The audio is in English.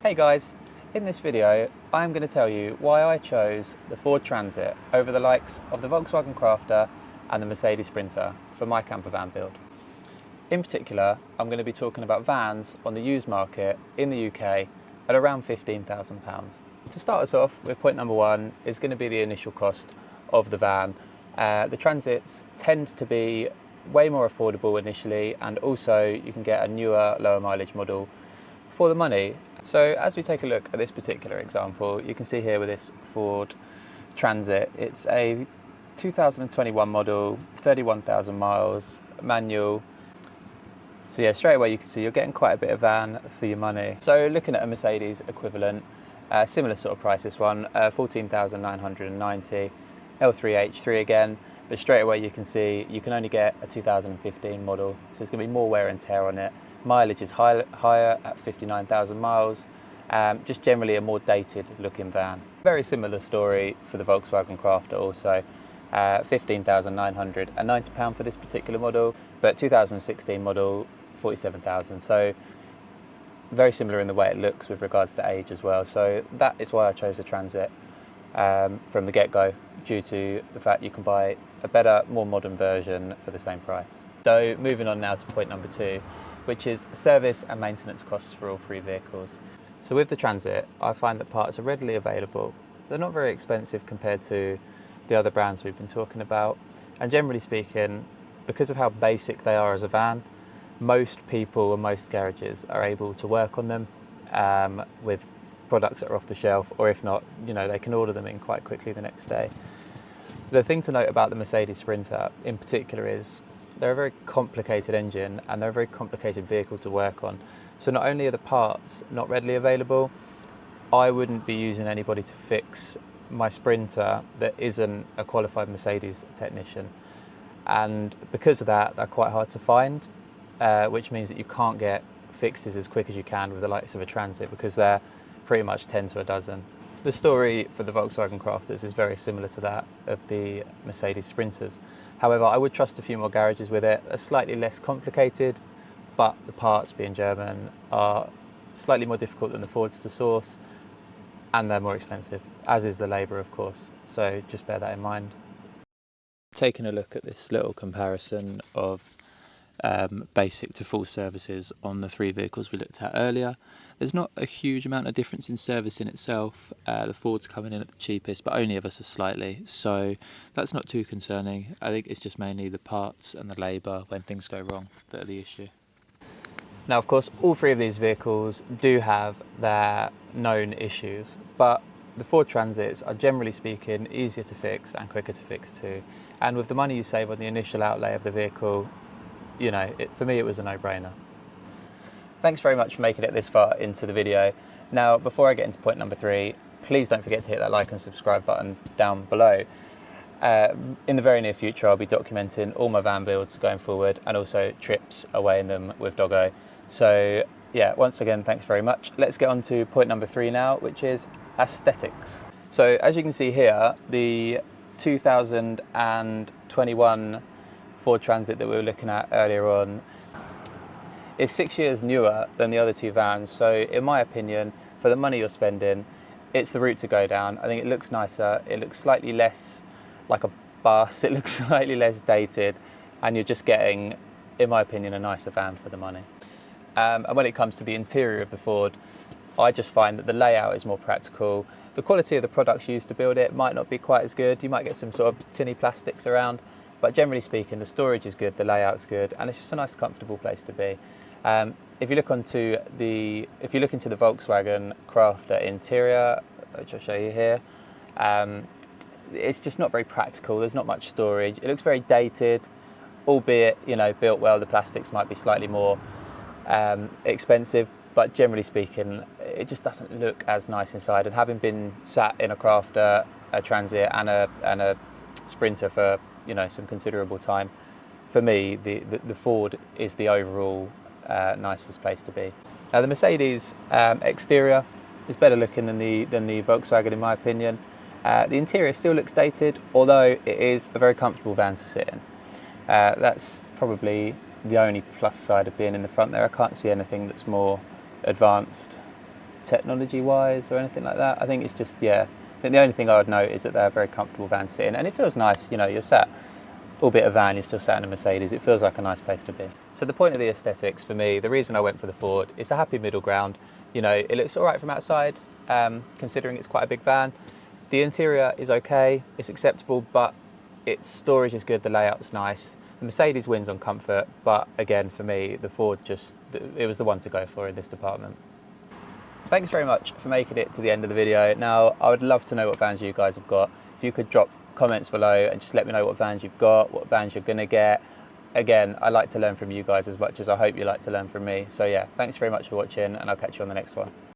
Hey guys, in this video I'm going to tell you why I chose the Ford Transit over the likes of the Volkswagen Crafter and the Mercedes Sprinter for my camper van build. In particular, I'm going to be talking about vans on the used market in the UK at around £15,000. To start us off with, point number one is going to be the initial cost of the van. The Transits tend to be way more affordable initially, and also you can get a newer, lower mileage model for the money. So as we take a look at this particular example, you can see here with this Ford Transit, it's a 2021 model, 31,000 miles, manual. So yeah, straight away you can see you're getting quite a bit of van for your money. So looking at a Mercedes equivalent, similar sort of price, this one, 14,990, L3H3 again, but straight away you can see you can only get a 2015 model, so there's going to be more wear and tear on it. Mileage is higher at 59,000 miles, just generally a more dated looking van. Very similar story for the Volkswagen Crafter also, £15,990 for this particular model, but 2016 model, 47,000. So very similar in the way it looks with regards to age as well. So that is why I chose the Transit from the get-go, due to the fact you can buy a better, more modern version for the same price. So moving on now to point number two, which is service and maintenance costs for all three vehicles. So with the Transit, I find that parts are readily available. They're not very expensive compared to the other brands we've been talking about. And generally speaking, because of how basic they are as a van, most people and most garages are able to work on them with products that are off the shelf, or if not, they can order them in quite quickly the next day. The thing to note about the Mercedes Sprinter in particular is they're a very complicated engine and they're a very complicated vehicle to work on. So not only are the parts not readily available, I wouldn't be using anybody to fix my Sprinter that isn't a qualified Mercedes technician. And because of that, they're quite hard to find, which means that you can't get fixes as quick as you can with the likes of a Transit, because they're pretty much 10 to a dozen. The story for the Volkswagen Crafters is very similar to that of the Mercedes Sprinters. However, I would trust a few more garages with it. They're slightly less complicated, but the parts, being German, are slightly more difficult than the Fords to source, and they're more expensive, as is the labour, of course. So just bear that in mind. Taking a look at this little comparison of basic to full services on the three vehicles we looked at earlier, there's not a huge amount of difference in service in itself. The Ford's coming in at the cheapest, but only ever so slightly, so that's not too concerning. I think it's just mainly the parts and the labour when things go wrong that are the issue. Now, of course, all three of these vehicles do have their known issues, but the Ford Transits are, generally speaking, easier to fix and quicker to fix too. And with the money you save on the initial outlay of the vehicle, for me it was a no-brainer. Thanks very much for making it this far into the video. Now, before I get into point number three, please don't forget to hit that like and subscribe button down below. In the very near future, I'll be documenting all my van builds going forward, and also trips away in them with Doggo. So yeah, once again, thanks very much. Let's get on to point number three now, which is aesthetics. So as you can see here, the 2021 Ford Transit that we were looking at earlier on is 6 years newer than the other two vans. So in my opinion, for the money you're spending, it's the route to go down. I think it looks nicer, it looks slightly less like a bus, it looks slightly less dated, and you're just getting, in my opinion, a nicer van for the money. And when it comes to the interior of the Ford, I just find that the layout is more practical. The quality of the products used to build it might not be quite as good. You might get some sort of tinny plastics around, but generally speaking, the storage is good, the layout's good, and it's just a nice, comfortable place to be. If you look into the Volkswagen Crafter interior, which I'll show you here, it's just not very practical. There's not much storage. It looks very dated, albeit built well. The plastics might be slightly more expensive, but generally speaking, it just doesn't look as nice inside. And having been sat in a Crafter, a Transit, and a Sprinter for some considerable time, for me the Ford is the overall nicest place to be. Now, the Mercedes exterior is better looking than the Volkswagen, in my opinion. The interior still looks dated, although it is a very comfortable van to sit in. That's probably the only plus side of being in the front there. I can't see anything that's more advanced technology-wise or anything like that. I think it's just, yeah, I think the only thing I would note is that they're a very comfortable van to sit in, and it feels nice. You know, you're sat, albeit a van, you're still sat in a Mercedes. It feels like a nice place to be. So the point of the aesthetics for me, the reason I went for the Ford, is a happy middle ground. You know, it looks all right from outside, considering it's quite a big van. The interior is okay, it's acceptable, but its storage is good, the layout's nice. The Mercedes wins on comfort, but again, for me, the Ford it was the one to go for in this department. Thanks very much for making it to the end of the video. Now, I would love to know what vans you guys have got. If you could drop comments below and just let me know what vans you've got, what vans you're gonna get. Again, I like to learn from you guys as much as I hope you like to learn from me. So yeah, thanks very much for watching, and I'll catch you on the next one.